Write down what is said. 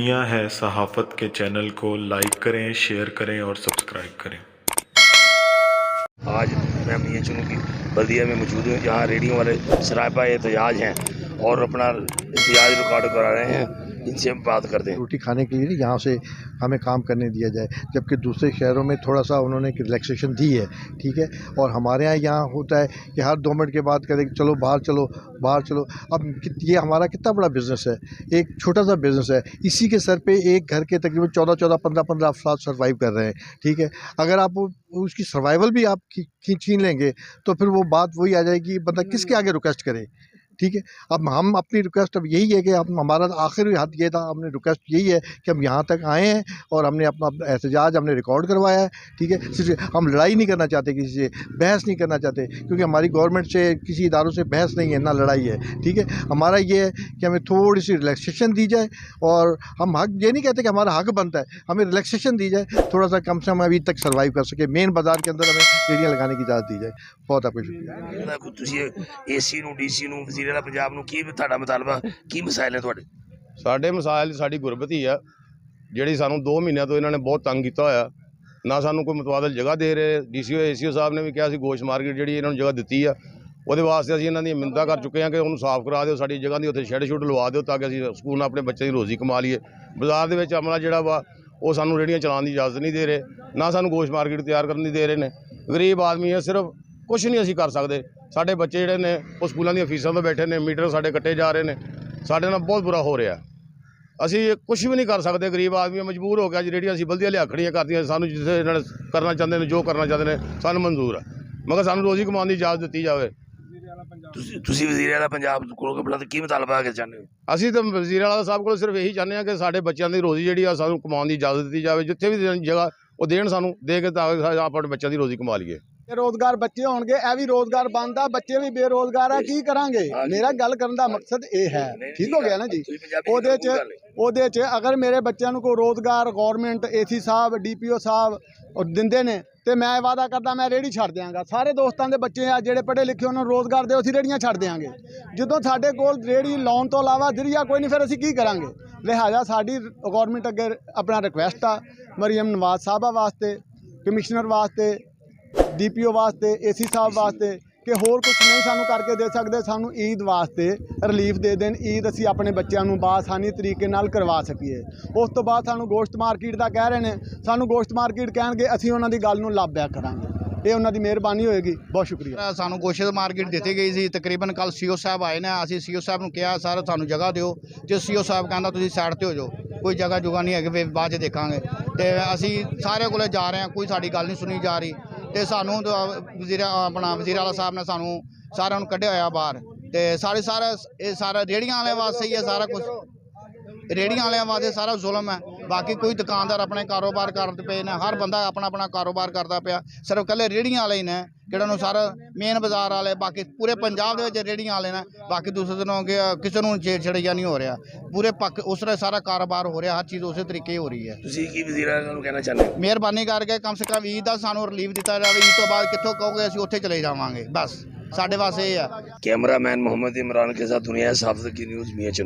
दुनिया है सहाफ़त के चैनल को लाइक करें, शेयर करें और सब्सक्राइब करें। आज मैं मियां चुनू की बल्दिया में मौजूद हूँ, जहाँ रेडियो वाले सरापा एहतजाज हैं और अपना एहतजाज रिकॉर्ड करा रहे हैं। इनसे हम बात करते हैं। रोटी खाने के लिए यहाँ से हमें काम करने दिया जाए, जबकि दूसरे शहरों में थोड़ा सा उन्होंने रिलैक्सेशन दी है, ठीक है। और हमारे यहाँ होता है कि हर 2 मिनट के बाद कहते हैं चलो बाहर चलो बाहर चलो। अब ये हमारा कितना बड़ा बिज़नेस है, एक छोटा सा बिज़नेस है, इसी के सर पे एक घर के तकरीबन 14-14, 15-15 अफराद सर्वाइव कर रहे हैं, ठीक है। अगर आप उसकी सर्वाइवल भी आप छीन लेंगे तो फिर वो बात वही आ जाएगी, बंदा किसके आगे रिक्वेस्ट करे, ठीक है। अब हम अपनी रिक्वेस्ट अब यही है कि हम हमारा आखिरी हाथ ये था, हमने रिक्वेस्ट यही है कि हम यहाँ तक आए हैं और हमने अपना एहतजाज हमने रिकॉर्ड करवाया है, ठीक है। सिर्फ हम लड़ाई नहीं करना चाहते, किसी से बहस नहीं करना चाहते, क्योंकि हमारी गवर्नमेंट से किसी इदारों से बहस नहीं है ना लड़ाई है, ठीक है। हमारा ये है कि हमें थोड़ी सी रिलैक्सेशन दी जाए, और हम हक ये नहीं कहते कि हमारा हक बनता है, हमें रिलैक्सेशन दी जाए, थोड़ा सा कम से कम अभी तक सर्वाइव कर सके। मेन बाज़ार के अंदर हमें रेडियाँ लगाने की इजाज़त दी जाए। बहुत आपका शुक्रिया। ਤੁਸੀਂ ਏਸੀ ਨੂੰ ਡੀਸੀ ਨੂੰ ਵਜ਼ੀਰ ਆਲਾ ਪੰਜਾਬ ਨੂੰ ਕੀ ਤੁਹਾਡਾ ਮੁਤਾਲਬਾ ਕੀ ਮਸਾਇਲ ਨੇ ਤੁਹਾਡੇ? ਸਾਡੇ ਮਸਾਇਲ ਸਾਡੀ ਗੁਰਬਤ ਹੀ ਆ, ਜਿਹੜੀ ਸਾਨੂੰ 2 ਮਹੀਨਿਆਂ ਤੋਂ ਇਹਨਾਂ ਨੇ ਬਹੁਤ ਤੰਗ ਕੀਤਾ ਹੋਇਆ। ਨਾ ਸਾਨੂੰ ਕੋਈ ਮੁਤਵਾਦਲ ਜਗ੍ਹਾ ਦੇ ਰਹੇ। ਡੀਸੀਓ ਏਸੀਓ ਸਾਹਿਬ ਨੇ ਵੀ ਕਿਹਾ ਸੀ ਗੋਸ਼ ਮਾਰਕੀਟ ਜਿਹੜੀ ਇਹਨਾਂ ਨੂੰ ਜਗ੍ਹਾ ਦਿੱਤੀ ਆ, ਉਹਦੇ ਵਾਸਤੇ ਅਸੀਂ ਇਹਨਾਂ ਦੀਆਂ ਮਿੰਨਤਾਂ ਕਰ ਚੁੱਕੇ ਹਾਂ ਕਿ ਉਹਨੂੰ ਸਾਫ਼ ਕਰਾ ਦਿਓ, ਸਾਡੀ ਜਗ੍ਹਾ ਦੀ ਉੱਥੇ ਸ਼ੈੱਡ ਸ਼ੁੱਡ ਲਵਾ ਦਿਓ ਤਾਂ ਕਿ ਅਸੀਂ ਸਕੂਲ ਨਾਲ ਆਪਣੇ ਬੱਚੇ ਦੀ ਰੋਜ਼ੀ ਕਮਾ ਲਈਏ। ਬਾਜ਼ਾਰ ਦੇ ਵਿੱਚ ਅਮਲਾ ਜਿਹੜਾ ਵਾ ਉਹ ਸਾਨੂੰ ਰੇਹੜੀਆਂ ਚਲਾਉਣ ਦੀ ਇਜਾਜ਼ਤ ਨਹੀਂ ਦੇ ਰਹੇ, ਨਾ ਸਾਨੂੰ ਗੋਸ਼ ਮਾਰਕੀਟ ਤਿਆਰ ਕਰਨ ਦੀ ਦੇ ਰਹੇ ਨੇ। ਗਰੀਬ ਆਦਮੀ ਹੈ, ਸਿਰਫ ਕੁਛ ਨਹੀਂ ਅਸੀਂ ਕਰ ਸਕਦੇ। ਸਾਡੇ ਬੱਚੇ ਜਿਹੜੇ ਨੇ ਉਹ ਸਕੂਲਾਂ ਦੀਆਂ ਫੀਸਾਂ ਤੋਂ ਬੈਠੇ ਨੇ, ਮੀਟਰ ਸਾਡੇ ਕੱਟੇ ਜਾ ਰਹੇ ਨੇ, ਸਾਡੇ ਨਾਲ ਬਹੁਤ ਬੁਰਾ ਹੋ ਰਿਹਾ। ਅਸੀਂ ਕੁਛ ਵੀ ਨਹੀਂ ਕਰ ਸਕਦੇ, ਗਰੀਬ ਆਦਮੀ ਮਜਬੂਰ ਹੋ ਗਿਆ ਜੀ। ਜਿਹੜੀਆਂ ਅਸੀਂ ਬਲਦੀਆਂ ਲਿਆ ਖੜੀਆਂ ਕਰਦੀਆਂ, ਸਾਨੂੰ ਜਿੱਥੇ ਇਹਨਾਂ ਨੇ ਕਰਨਾ ਚਾਹੁੰਦੇ ਨੇ, ਜੋ ਕਰਨਾ ਚਾਹੁੰਦੇ ਨੇ ਸਾਨੂੰ ਮਨਜ਼ੂਰ ਆ, ਮਗਰ ਸਾਨੂੰ ਰੋਜ਼ੀ ਕਮਾਉਣ ਦੀ ਇਜਾਜ਼ਤ ਦਿੱਤੀ ਜਾਵੇ। ਤੁਸੀਂ ਵਜ਼ੀਰ ਆਲਾ ਪੰਜਾਬ ਕੋਲ ਆਪਣਾ ਕੀ ਮੁਤਾਲਬਾ ਹੈ ਚਾਹੁੰਦੇ ਹੋ? ਅਸੀਂ ਤਾਂ ਵਜ਼ੀਰ ਆਲਾ ਸਾਹਿਬ ਕੋਲ ਸਿਰਫ ਇਹੀ ਚਾਹੁੰਦੇ ਹਾਂ ਕਿ ਸਾਡੇ ਬੱਚਿਆਂ ਦੀ ਰੋਜ਼ੀ ਜਿਹੜੀ ਆ ਸਾਨੂੰ ਕਮਾਉਣ ਦੀ ਇਜਾਜ਼ਤ ਦਿੱਤੀ ਜਾਵੇ। ਜਿੱਥੇ ਵੀ ਜਗ੍ਹਾ ਉਹ ਦੇਣ ਸਾਨੂੰ, ਦੇ ਕੇ ਤਾਂ ਆਪਣੇ ਬੱਚਿਆਂ ਦੀ ਰੋਜ਼ੀ ਕਮਾ ਲਈਏ। बेरोजगार बच्चे होंगे, ए भी रोजगार बनता, बच्चे भी बेरोजगार है, की करांगे? मेरा गल करन दा मकसद ये है, ठीक हो गया ना जी। ओदे च अगर मेरे बच्चों को रोजगार गवर्नमेंट एसी साहब DPO साहब और दिंदे ने तो मैं वादा करदा मैं रेहड़ी छड़ देंगा। सारे दोस्तों के बच्चे आ जिहड़े पढ़े लिखे उन्होंने रोजगार दे, असीं रेहड़ियां छड़ देंगे। जदों साडे कोल रेहड़ी लाउण तो इलावा जरिया कोई नहीं, फिर असीं की करांगे? लिहाजा साडी गवर्नमेंट अगे अपना रिक्वेस्ट आ मरियम नवाज साहबा वास्ते, कमिश्नर वास्ते, DPO वास्ते, AC साहब वास्ते कि होर कुछ नहीं सानू करके दे सकते, सानू ईद वास्ते रिलीफ दे देन। ईद असी अपने बच्चों को बासानी तरीके नाल करवा सकीए। उस तो बाद सानू गोश्त मार्केट का कह रहे हैं, सानू गोश्त मार्केट कहणगे, असी उन्हां दी गल नूं लाभया करांगे। ये उन्हां दी मेहरबानी होएगी। बहुत शुक्रिया। सानू गोश्त मार्केट दी गई सी, तकरीबन कल CO साहब आए ने, असीं CO साहब नूं कहा सर सानू जगह दिओ, ते CO साहब कहंदा तुसीं साइड ते हो जाओ, कोई जगह जुगा नहीं है, फिर बाद च देखांगे। ते असीं सारे कोले जा रहे हैं, कोई साडी गल नहीं सुनी जा रही। तो सानू वजीर आला साहब ने सानू सारे कढ़िया होया बाहर। तो सारा रेहड़ियां वाले वास्ते ही है, सारा कुछ रेहड़ियां वाले वास्ते सारा जुल्म है। बाकी कोई दुकानदार अपने कारोबार करते पे ने, हर बंदा अपना अपना कारोबार करता पाया। सिर्फ कल्ले रेहड़ियां वाले ही ने जिहड़े सारा मेन बाजार वाले, बाकी पूरे पंजाब दे रेहड़ियां वाले ने, बाकी दूसरे दिनों किसी को छेड़छाड़िया नहीं हो रहा। पूरे पक्क उस तरह सारा कारोबार हो रहा, हर चीज़ उस तरीके हो रही है। ਤੁਸੀਂ ਕੀ ਵਜ਼ੀਰ ਆਲਾ ਨੂੰ ਕਹਿਣਾ ਚਾਹੁੰਦੇ ਹੋ? मेहरबानी करके कम से कम ईद का सानू रिलीफ दिता जाए। ईद तो बाद कितों कहोगे असीं उत्थे चले जावांगे, बस साडे वास्ते ये है। कैमरामैन मोहम्मद इमरान के साथ दुनिया साफ की न्यूज़ मियां चुनू।